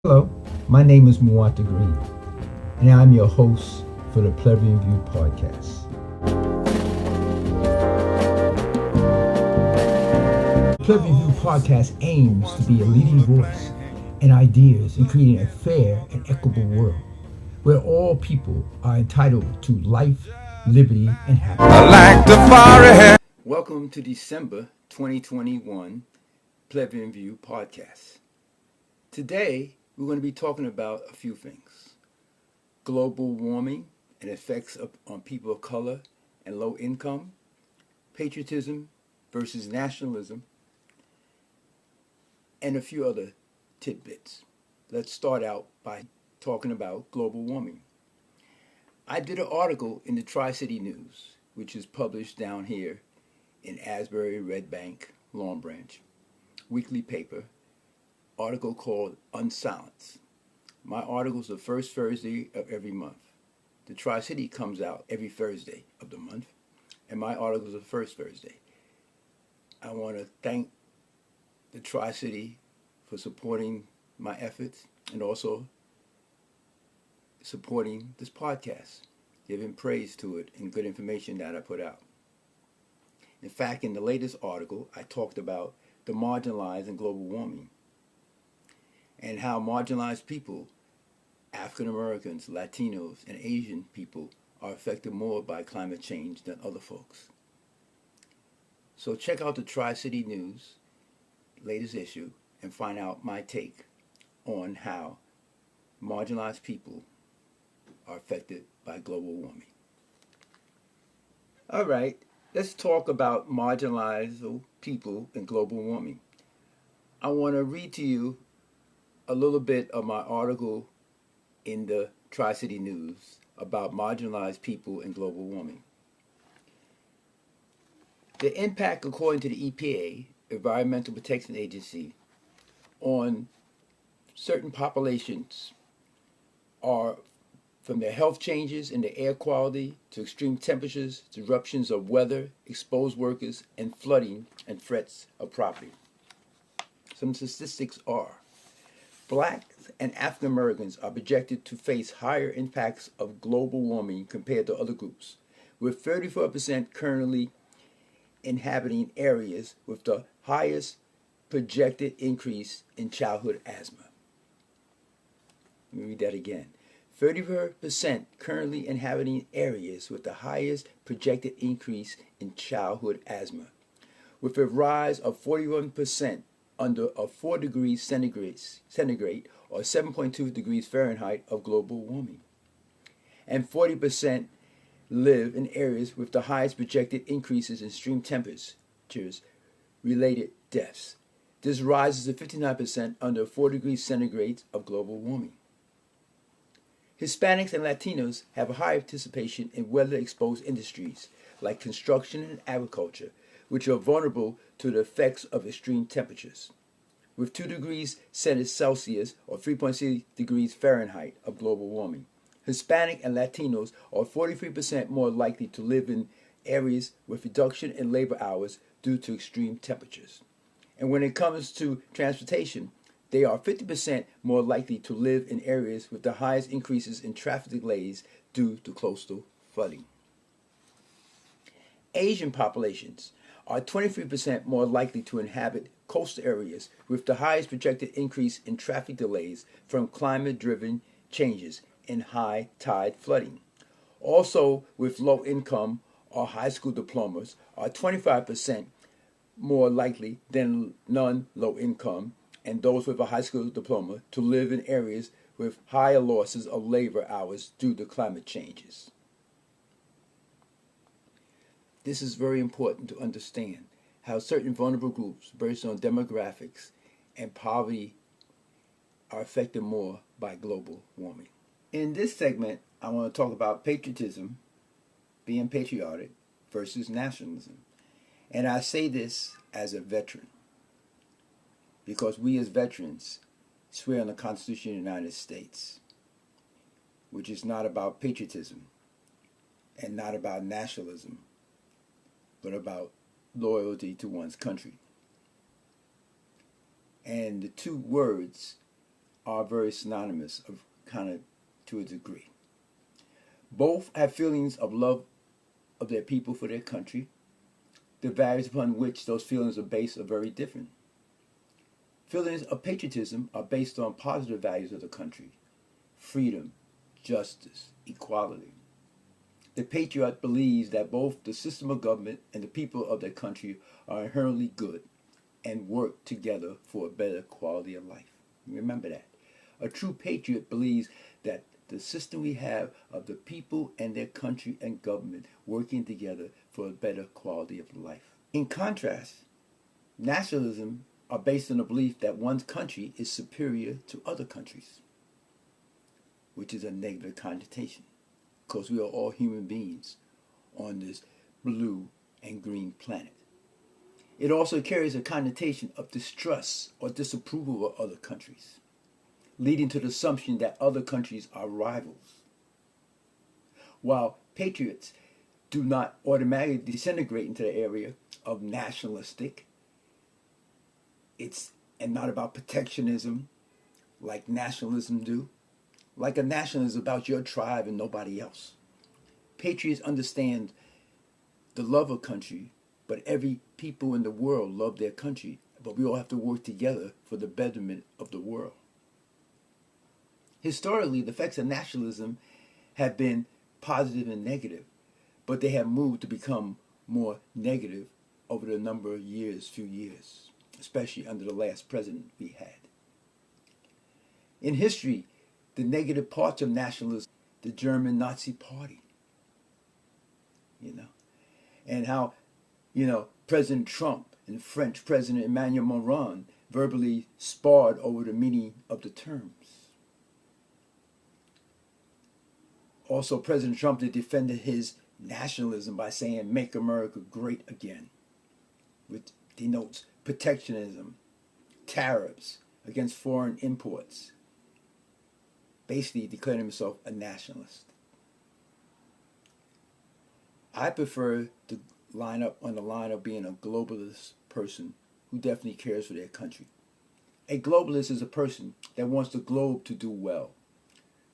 Hello, my name is Muwanta Green, and I'm your host for the Plebeian View podcast. The Plebeian View podcast aims to be a leading voice in ideas in creating a fair and equitable world where all people are entitled to life, liberty, and happiness. I like the far ahead. Welcome to December 2021 Plebeian View podcast. Today, we're going to be talking about a few things. Global warming and effects on people of color and low income, patriotism versus nationalism, and a few other tidbits. Let's start out by talking about global warming. I did an article in the Tri-City News, which is published down here in Asbury, Red Bank, Long Branch, weekly paper, article called Unsilence. My article is the first Thursday of every month. The Tri-City comes out every Thursday of the month, and my article is the first Thursday. I want to thank the Tri-City for supporting my efforts and also supporting this podcast, giving praise to it and good information that I put out. In fact, in the latest article, I talked about the marginalized and global warming and how marginalized people, African Americans, Latinos, and Asian people are affected more by climate change than other folks. So check out the Tri-City News, latest issue, and find out my take on how marginalized people are affected by global warming. All right, let's talk about marginalized people and global warming. I want to read to you a little bit of my article in the Tri-City News about marginalized people and global warming. The impact, according to the EPA, Environmental Protection Agency, on certain populations are from their health changes in the air quality to extreme temperatures, disruptions of weather, exposed workers, and flooding and threats of property. Some statistics are Blacks and African Americans are projected to face higher impacts of global warming compared to other groups, with 34% currently inhabiting areas with the highest projected increase in childhood asthma. Let me read that again. 34% currently inhabiting areas with the highest projected increase in childhood asthma, with a rise of 41% under a 4 degrees centigrade or 7.2 degrees Fahrenheit of global warming. And 40% live in areas with the highest projected increases in extreme temperatures related deaths. This rises to 59% under 4 degrees centigrade of global warming. Hispanics and Latinos have a higher participation in weather-exposed industries like construction and agriculture, which are vulnerable to the effects of extreme temperatures. With 2 degrees Celsius or 3.6 degrees Fahrenheit of global warming, Hispanic and Latinos are 43% more likely to live in areas with reduction in labor hours due to extreme temperatures. And when it comes to transportation, they are 50% more likely to live in areas with the highest increases in traffic delays due to coastal flooding. Asian populations are 23% more likely to inhabit coastal areas with the highest projected increase in traffic delays from climate-driven changes in high tide flooding. Also, with low income or high school diplomas are 25% more likely than non-low income and those with a high school diploma to live in areas with higher losses of labor hours due to climate changes. This is very important to understand how certain vulnerable groups based on demographics and poverty are affected more by global warming. In this segment, I want to talk about patriotism, being patriotic, versus nationalism. And I say this as a veteran, because we as veterans swear on the Constitution of the United States, which is not about patriotism and not about nationalism, but about loyalty to one's country. And the two words are very synonymous, of kind of to a degree. Both have feelings of love of their people for their country. The values upon which those feelings are based are very different. Feelings of patriotism are based on positive values of the country: freedom, justice, equality. The patriot believes that both the system of government and the people of their country are inherently good and work together for a better quality of life. Remember that. A true patriot believes that the system we have of the people and their country and government working together for a better quality of life. In contrast, nationalism are based on the belief that one's country is superior to other countries, which is a negative connotation, because we are all human beings on this blue and green planet. It also carries a connotation of distrust or disapproval of other countries, leading to the assumption that other countries are rivals. While patriots do not automatically disintegrate into the area of nationalistic, and not about protectionism like nationalism do. Like a nationalism is about your tribe and nobody else. Patriots understand the love of country, but every people in the world love their country, but we all have to work together for the betterment of the world. Historically, the effects of nationalism have been positive and negative, but they have moved to become more negative over the number of years, few years, especially under the last president we had. In history, the negative parts of nationalism, the German Nazi Party, and how, President Trump and French President Emmanuel Macron verbally sparred over the meaning of the terms. Also, President Trump defended his nationalism by saying, "Make America great again," which denotes protectionism, tariffs against foreign imports, basically declaring himself a nationalist. I prefer to line up on the line of being a globalist person who definitely cares for their country. A globalist is a person that wants the globe to do well.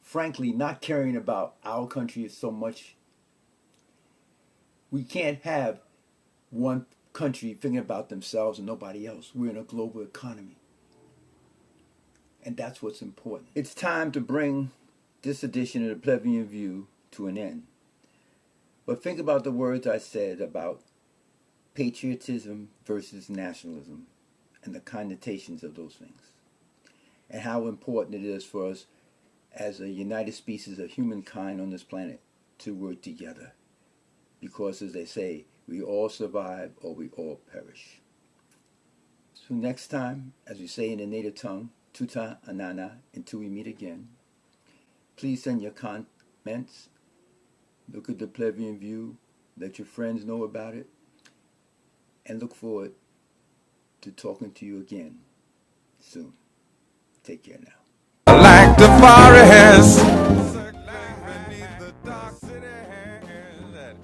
Frankly, not caring about our country so much. We can't have one country thinking about themselves and nobody else. We're in a global economy. And that's what's important. It's time to bring this edition of the Plebeian View to an end. But think about the words I said about patriotism versus nationalism and the connotations of those things, and how important it is for us as a united species of humankind on this planet to work together. Because, as they say, we all survive or we all perish. So next time, as we say in the native tongue, tuta anana, until we meet again, please send your comments. Look at the Plebeian View. Let your friends know about it. And look forward to talking to you again soon. Take care now. Like the forest circling beneath the dark city that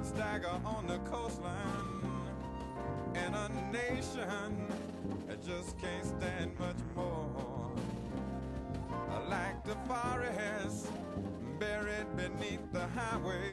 stagger on the coastline, and a nation that just can't stand much more. Like the forest buried beneath the highway.